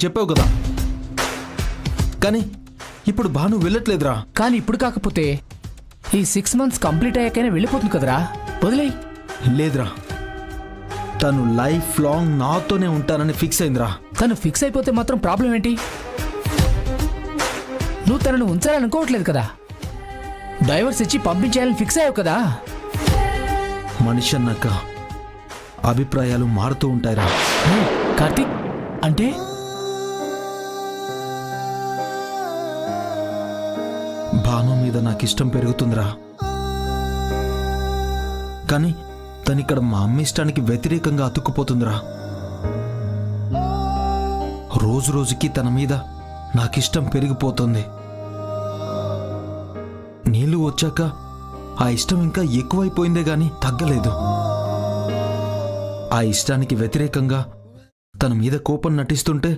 చెప్పావు కదా. కానీ ఇప్పుడు భాను వెళ్ళట్లేదురా. కానీ ఇప్పుడు కాకపోతే ఈ 6 months కంప్లీట్ అయ్యాకైనా వెళ్ళిపోతుంది కదరా, వదిలేయ్. లేదురా, తను లైఫ్ లాంగ్ నాతోనే ఉంటానని ఫిక్స్ అయిందిరా. తను ఫిక్స్ అయిపోతే మాత్రం ప్రాబ్లం ఏంటి? నువ్వు తనను ఉంచాలనుకోవట్లేదు కదా, డైవర్స్ ఇచ్చి పంపించేయాలని ఫిక్స్ అయ్యావు కదా. మనిషి అన్నాక అభిప్రాయాలు మారుతూ ఉంటాయిరా. కార్తీక్, అంటే భాను మీద నాకు ఇష్టం పెరుగుతుందిరా. కానీ తనిక్కడ మా అమ్మ ఇష్టానికి వ్యతిరేకంగా అతుక్కుపోతుందిరా. రోజు రోజుకి తన మీద నాకిష్టం పెరిగిపోతుంది. నీళ్ళు వచ్చాక ఆ ఇష్టం ఇంకా ఎక్కువైపోయిందే గాని తగ్గలేదు. ఆ ఇష్టానికి వ్యతిరేకంగా తన మీద కోపం నటిస్తుంటే